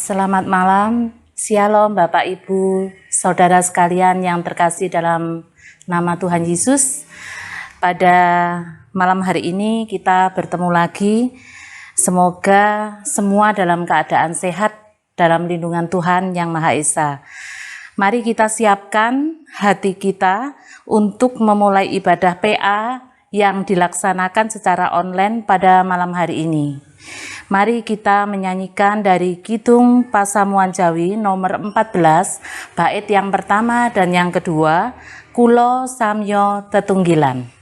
Selamat malam, Shalom Bapak Ibu, Saudara sekalian yang terkasih dalam nama Tuhan Yesus. Pada malam hari ini kita bertemu lagi. Semoga semua dalam keadaan sehat dalam lindungan Tuhan yang Maha Esa. Mari kita siapkan hati kita untuk memulai ibadah PA yang dilaksanakan secara online pada malam hari ini. Mari kita menyanyikan dari Kidung Pasamuan Jawi nomor 14, bait yang pertama dan yang kedua, Kulo Samyo Tetunggilan.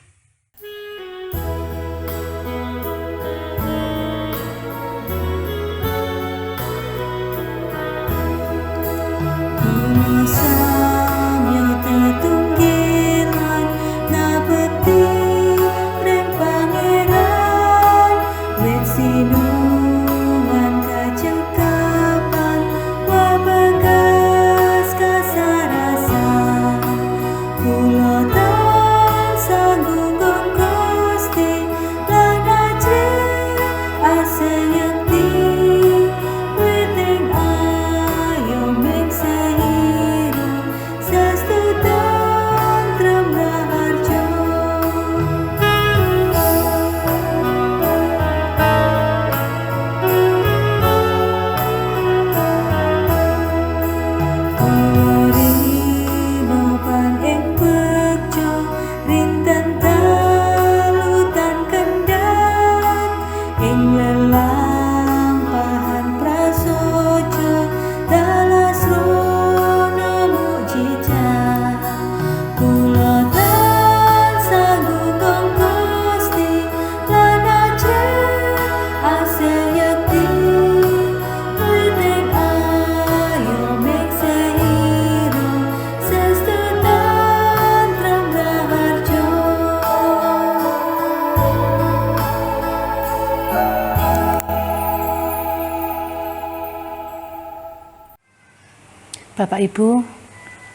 Bapak Ibu,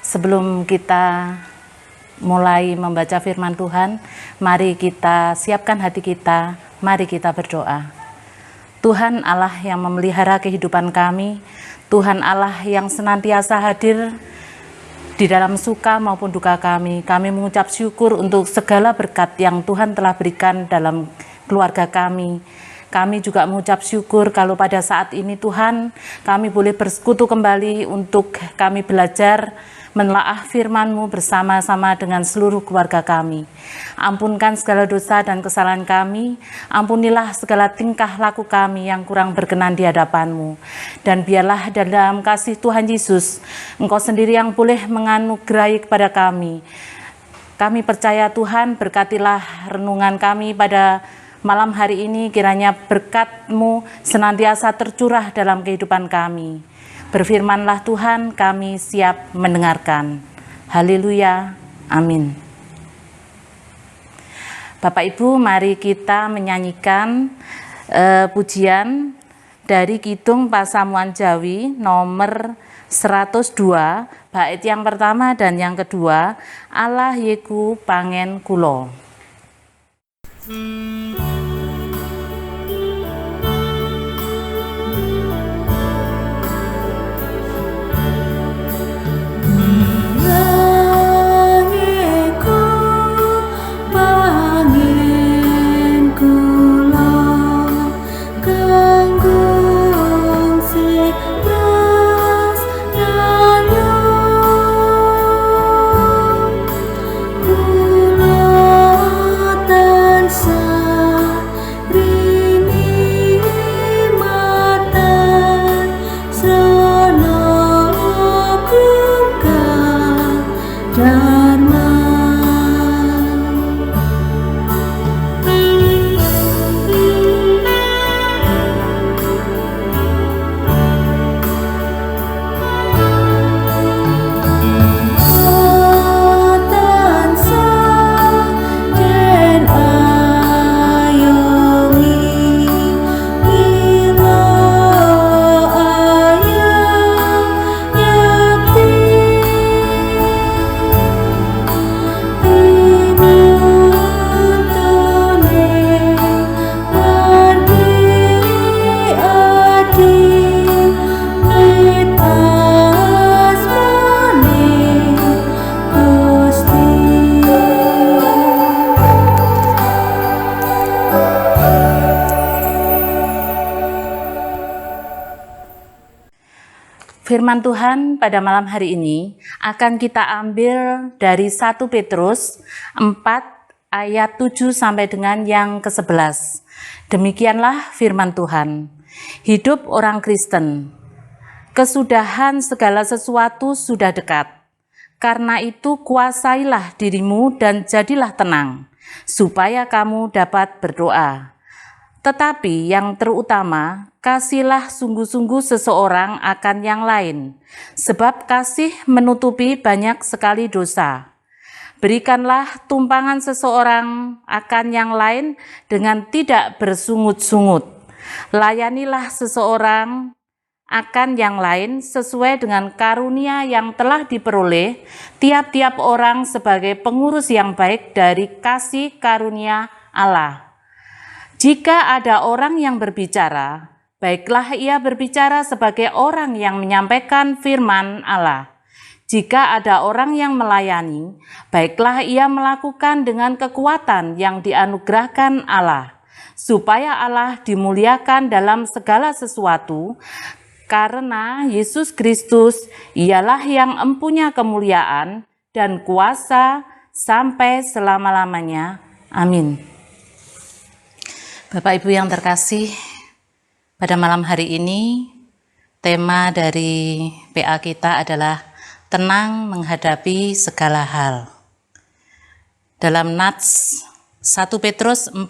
sebelum kita mulai membaca firman Tuhan, mari kita siapkan hati kita, mari kita berdoa. Tuhan Allah yang memelihara kehidupan kami, Tuhan Allah yang senantiasa hadir di dalam suka maupun duka kami mengucap syukur untuk segala berkat yang Tuhan telah berikan dalam keluarga kami. Kami juga mengucap syukur kalau pada saat ini Tuhan kami boleh bersekutu kembali untuk kami belajar menelaah firman-Mu bersama-sama dengan seluruh keluarga kami. Ampunkan segala dosa dan kesalahan kami, ampunilah segala tingkah laku kami yang kurang berkenan di hadapan-Mu. Dan biarlah dalam kasih Tuhan Yesus, Engkau sendiri yang boleh menganugerahi kepada kami. Kami percaya Tuhan, berkatilah renungan kami pada malam hari ini, kiranya berkat-Mu senantiasa tercurah dalam kehidupan kami. Berfirmanlah Tuhan, kami siap mendengarkan. Haleluya, amin. Bapak Ibu, mari kita menyanyikan pujian dari Kidung Pasamuan Jawi nomor 102, bait yang pertama dan yang kedua, Allah Yeku Pangen Kulo. Sa Firman Tuhan pada malam hari ini akan kita ambil dari 1 Petrus 4 ayat 7 sampai dengan yang ke-11. Demikianlah firman Tuhan. Hidup orang Kristen. Kesudahan segala sesuatu sudah dekat. Karena itu kuasailah dirimu dan jadilah tenang, supaya kamu dapat berdoa. Tetapi yang terutama, kasihlah sungguh-sungguh seseorang akan yang lain, sebab kasih menutupi banyak sekali dosa. Berikanlah tumpangan seseorang akan yang lain dengan tidak bersungut-sungut. Layanilah seseorang akan yang lain sesuai dengan karunia yang telah diperoleh tiap-tiap orang sebagai pengurus yang baik dari kasih karunia Allah. Jika ada orang yang berbicara, baiklah ia berbicara sebagai orang yang menyampaikan firman Allah. Jika ada orang yang melayani, baiklah ia melakukan dengan kekuatan yang dianugerahkan Allah, supaya Allah dimuliakan dalam segala sesuatu, karena Yesus Kristus ialah yang empunya kemuliaan dan kuasa sampai selama-lamanya. Amin. Bapak Ibu yang terkasih, pada malam hari ini tema dari PA kita adalah tenang menghadapi segala hal. Dalam Nats 1 Petrus 4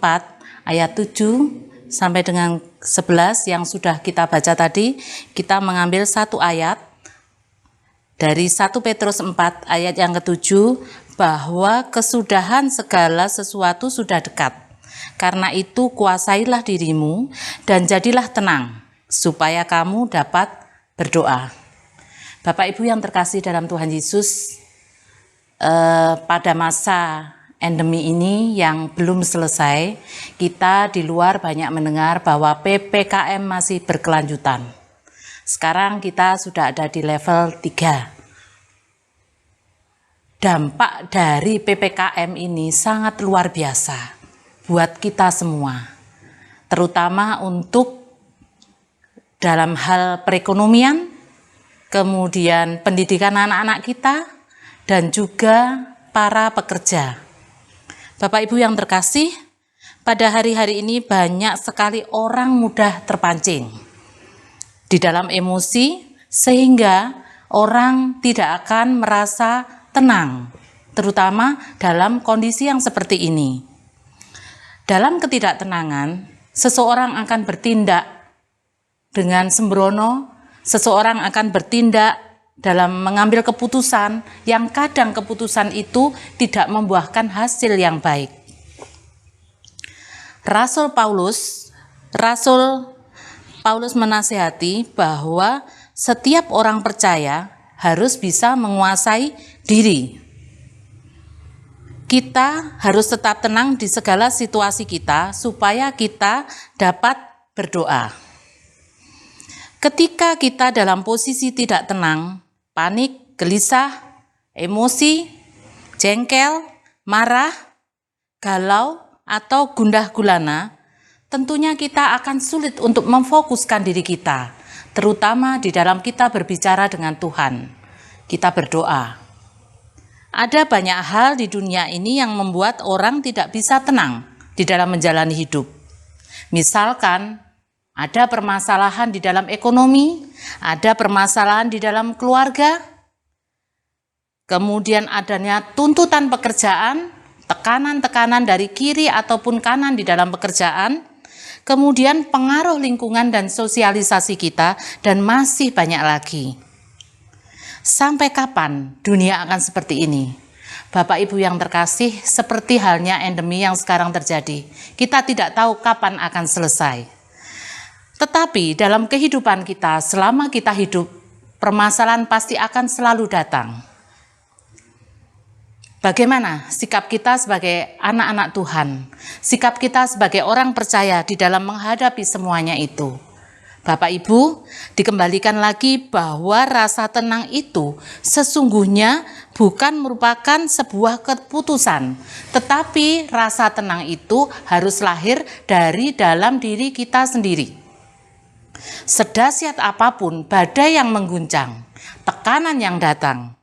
ayat 7 sampai dengan 11 yang sudah kita baca tadi, kita mengambil satu ayat dari 1 Petrus 4 ayat yang ke-7, bahwa kesudahan segala sesuatu sudah dekat. Karena itu kuasailah dirimu dan jadilah tenang, supaya kamu dapat berdoa. Bapak Ibu yang terkasih dalam Tuhan Yesus, pada masa endemi ini yang belum selesai, kita di luar banyak mendengar bahwa PPKM masih berkelanjutan. Sekarang kita sudah ada di level 3. Dampak dari PPKM ini sangat luar biasa buat kita semua, terutama untuk dalam hal perekonomian, kemudian pendidikan anak-anak kita, dan juga para pekerja. Bapak Ibu yang terkasih, pada hari-hari ini banyak sekali orang mudah terpancing di dalam emosi, sehingga orang tidak akan merasa tenang, terutama dalam kondisi yang seperti ini. Dalam ketidaktenangan, seseorang akan bertindak dengan sembrono, seseorang akan bertindak dalam mengambil keputusan yang kadang keputusan itu tidak membuahkan hasil yang baik. Rasul Paulus menasihati bahwa setiap orang percaya harus bisa menguasai diri. Kita harus tetap tenang di segala situasi kita supaya kita dapat berdoa. Ketika kita dalam posisi tidak tenang, panik, gelisah, emosi, jengkel, marah, galau, atau gundah gulana, tentunya kita akan sulit untuk memfokuskan diri kita, terutama di dalam kita berbicara dengan Tuhan. Kita berdoa. Ada banyak hal di dunia ini yang membuat orang tidak bisa tenang di dalam menjalani hidup. Misalkan, ada permasalahan di dalam ekonomi, ada permasalahan di dalam keluarga, kemudian adanya tuntutan pekerjaan, tekanan-tekanan dari kiri ataupun kanan di dalam pekerjaan, kemudian pengaruh lingkungan dan sosialisasi kita, dan masih banyak lagi. Sampai kapan dunia akan seperti ini? Bapak Ibu yang terkasih, seperti halnya endemi yang sekarang terjadi, kita tidak tahu kapan akan selesai. Tetapi dalam kehidupan kita, selama kita hidup, permasalahan pasti akan selalu datang. Bagaimana sikap kita sebagai anak-anak Tuhan, sikap kita sebagai orang percaya di dalam menghadapi semuanya itu? Bapak Ibu, dikembalikan lagi bahwa rasa tenang itu sesungguhnya bukan merupakan sebuah keputusan, tetapi rasa tenang itu harus lahir dari dalam diri kita sendiri. Sedahsyat apapun badai yang mengguncang, tekanan yang datang,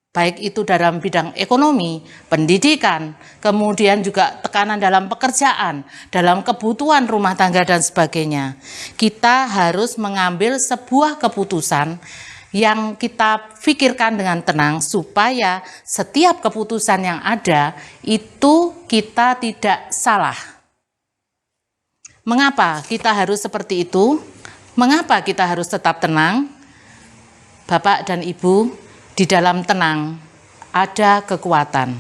baik itu dalam bidang ekonomi, pendidikan, kemudian juga tekanan dalam pekerjaan, dalam kebutuhan rumah tangga dan sebagainya. Kita harus mengambil sebuah keputusan yang kita pikirkan dengan tenang supaya setiap keputusan yang ada itu kita tidak salah. Mengapa kita harus seperti itu? Mengapa kita harus tetap tenang? Bapak dan Ibu, di dalam tenang ada kekuatan.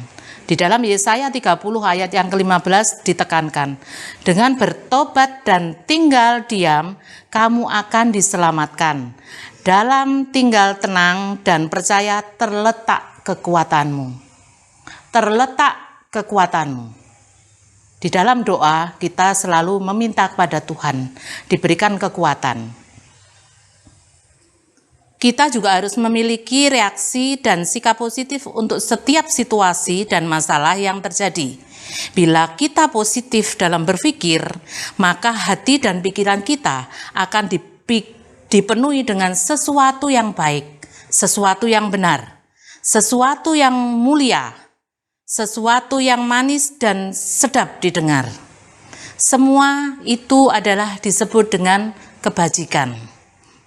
Di dalam Yesaya 30 ayat yang ke-15 ditekankan, dengan bertobat dan tinggal diam, kamu akan diselamatkan. Dalam tinggal tenang dan percaya terletak kekuatanmu. Terletak kekuatanmu. Di dalam doa kita selalu meminta kepada Tuhan diberikan kekuatan. Kita juga harus memiliki reaksi dan sikap positif untuk setiap situasi dan masalah yang terjadi. Bila kita positif dalam berpikir, maka hati dan pikiran kita akan dipenuhi dengan sesuatu yang baik, sesuatu yang benar, sesuatu yang mulia, sesuatu yang manis dan sedap didengar. Semua itu adalah disebut dengan kebajikan.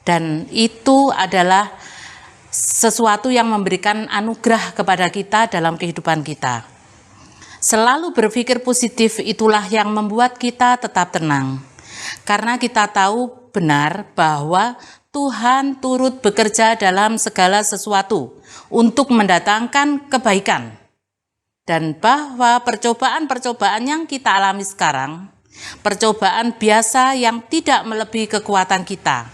Dan itu adalah sesuatu yang memberikan anugerah kepada kita dalam kehidupan kita. Selalu berpikir positif itulah yang membuat kita tetap tenang. Karena kita tahu benar bahwa Tuhan turut bekerja dalam segala sesuatu untuk mendatangkan kebaikan. Dan bahwa percobaan-percobaan yang kita alami sekarang, percobaan biasa yang tidak melebihi kekuatan kita.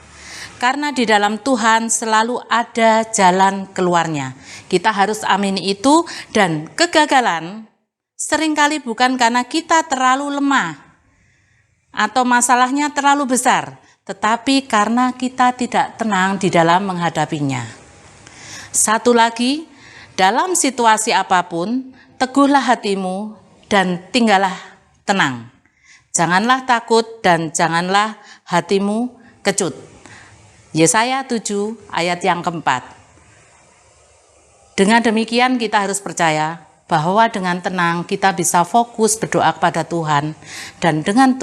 Karena di dalam Tuhan selalu ada jalan keluarnya. Kita harus amini itu, dan kegagalan seringkali bukan karena kita terlalu lemah atau masalahnya terlalu besar, tetapi karena kita tidak tenang di dalam menghadapinya. Satu lagi, dalam situasi apapun, teguhlah hatimu dan tinggallah tenang. Janganlah takut dan janganlah hatimu kecut. Yesaya 7 ayat yang keempat. Dengan demikian kita harus percaya bahwa dengan tenang kita bisa fokus berdoa kepada Tuhan, dan dengan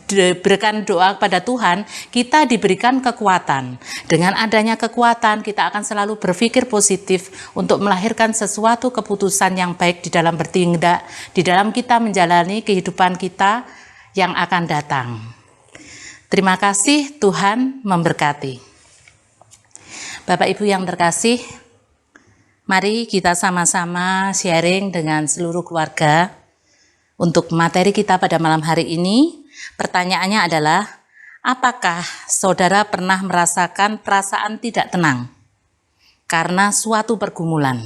diberikan doa kepada Tuhan kita diberikan kekuatan. Dengan adanya kekuatan kita akan selalu berpikir positif untuk melahirkan sesuatu keputusan yang baik di dalam bertindak, di dalam kita menjalani kehidupan kita yang akan datang. Terima kasih, Tuhan memberkati. Bapak Ibu yang terkasih, mari kita sama-sama sharing dengan seluruh keluarga. Untuk materi kita pada malam hari ini, pertanyaannya adalah, apakah saudara pernah merasakan perasaan tidak tenang karena suatu pergumulan?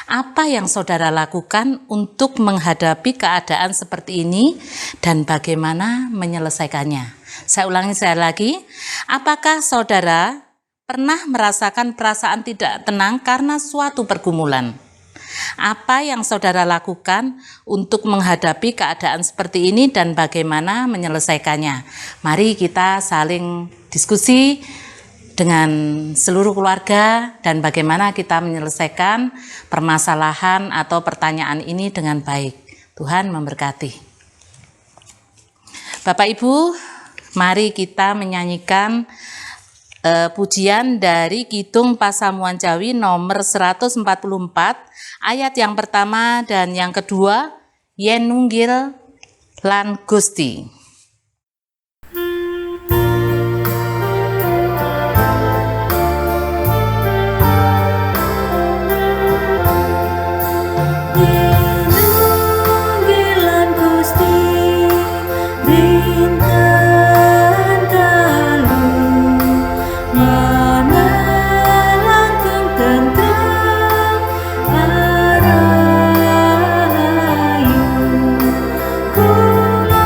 Apa yang saudara lakukan untuk menghadapi keadaan seperti ini dan bagaimana menyelesaikannya? Saya ulangi sekali lagi, apakah saudara pernah merasakan perasaan tidak tenang karena suatu pergumulan? Apa yang saudara lakukan untuk menghadapi keadaan seperti ini dan bagaimana menyelesaikannya? Mari kita saling diskusi dengan seluruh keluarga dan bagaimana kita menyelesaikan permasalahan atau pertanyaan ini dengan baik. Tuhan memberkati. Bapak Ibu, mari kita menyanyikan pujian dari Kidung Pasamuan Jawi nomor 144 ayat yang pertama dan yang kedua, Yen nunggil lan Gusti. Kula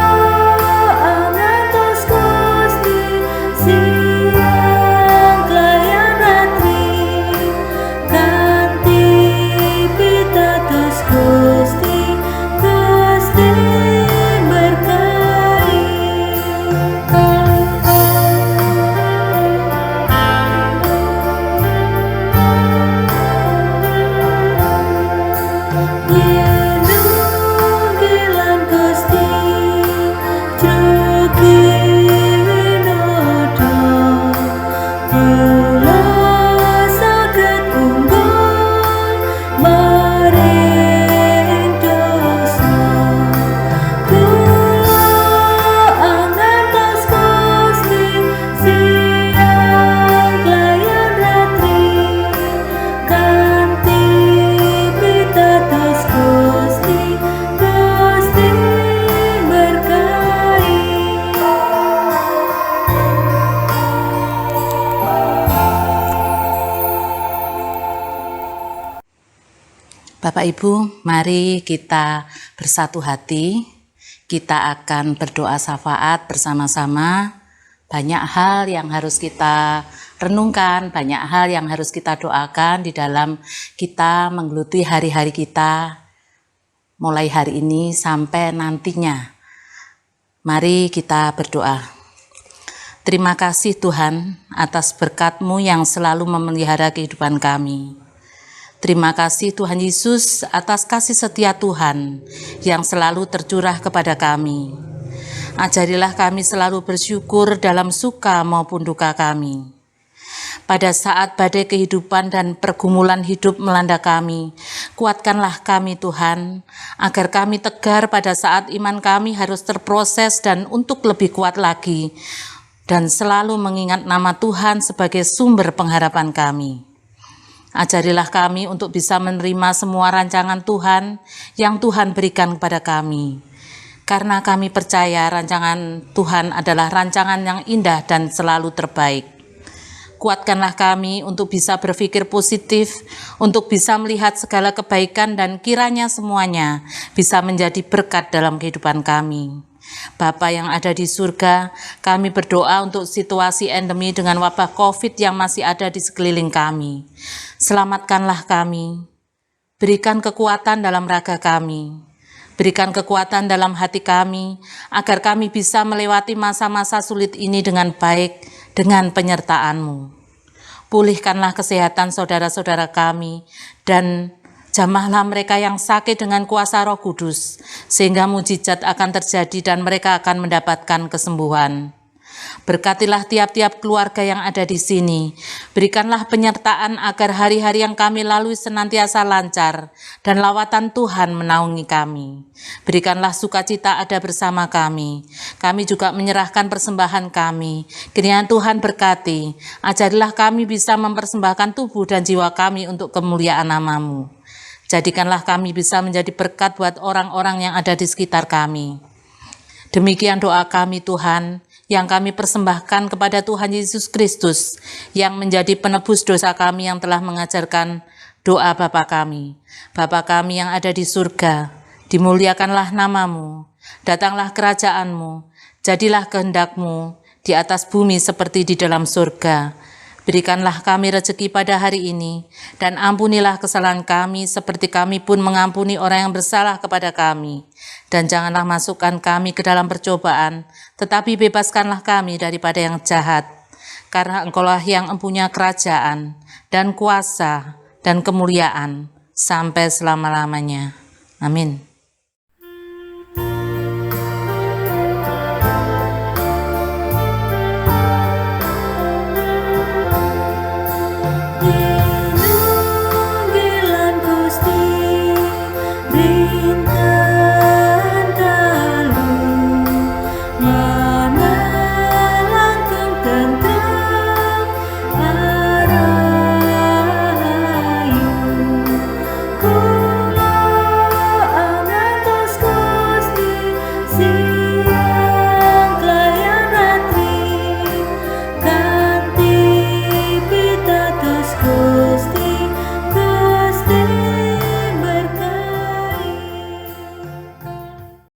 Bapak Ibu, mari kita bersatu hati. Kita akan berdoa syafaat bersama-sama. Banyak hal yang harus kita renungkan, banyak hal yang harus kita doakan di dalam kita menggeluti hari-hari kita, mulai hari ini sampai nantinya. Mari kita berdoa. Terima kasih Tuhan atas berkat-Mu yang selalu memelihara kehidupan kami. Terima kasih Tuhan Yesus atas kasih setia Tuhan yang selalu tercurah kepada kami. Ajarilah kami selalu bersyukur dalam suka maupun duka kami. Pada saat badai kehidupan dan pergumulan hidup melanda kami, kuatkanlah kami Tuhan, agar kami tegar pada saat iman kami harus terproses dan untuk lebih kuat lagi, dan selalu mengingat nama Tuhan sebagai sumber pengharapan kami. Ajarilah kami untuk bisa menerima semua rancangan Tuhan yang Tuhan berikan kepada kami. Karena kami percaya rancangan Tuhan adalah rancangan yang indah dan selalu terbaik. Kuatkanlah kami untuk bisa berpikir positif, untuk bisa melihat segala kebaikan dan kiranya semuanya bisa menjadi berkat dalam kehidupan kami. Bapa yang ada di surga, kami berdoa untuk situasi endemi dengan wabah COVID yang masih ada di sekeliling kami. Selamatkanlah kami, berikan kekuatan dalam raga kami, berikan kekuatan dalam hati kami, agar kami bisa melewati masa-masa sulit ini dengan baik, dengan penyertaan-Mu. Pulihkanlah kesehatan saudara-saudara kami, dan jamahlah mereka yang sakit dengan kuasa Roh Kudus, sehingga mujizat akan terjadi dan mereka akan mendapatkan kesembuhan. Berkatilah tiap-tiap keluarga yang ada di sini. Berikanlah penyertaan agar hari-hari yang kami lalui senantiasa lancar dan lawatan Tuhan menaungi kami. Berikanlah sukacita ada bersama kami. Kami juga menyerahkan persembahan kami. Kiranya Tuhan berkati. Ajarilah kami bisa mempersembahkan tubuh dan jiwa kami untuk kemuliaan nama-Mu. Jadikanlah kami bisa menjadi berkat buat orang-orang yang ada di sekitar kami. Demikian doa kami Tuhan, yang kami persembahkan kepada Tuhan Yesus Kristus, yang menjadi penebus dosa kami yang telah mengajarkan doa Bapa kami. Bapa kami yang ada di surga, dimuliakanlah nama-Mu, datanglah kerajaan-Mu, jadilah kehendak-Mu di atas bumi seperti di dalam surga. Berikanlah kami rezeki pada hari ini, dan ampunilah kesalahan kami seperti kami pun mengampuni orang yang bersalah kepada kami. Dan janganlah masukkan kami ke dalam percobaan, tetapi bebaskanlah kami daripada yang jahat. Karena Engkaulah yang mempunyai kerajaan, dan kuasa, dan kemuliaan, sampai selama-lamanya. Amin.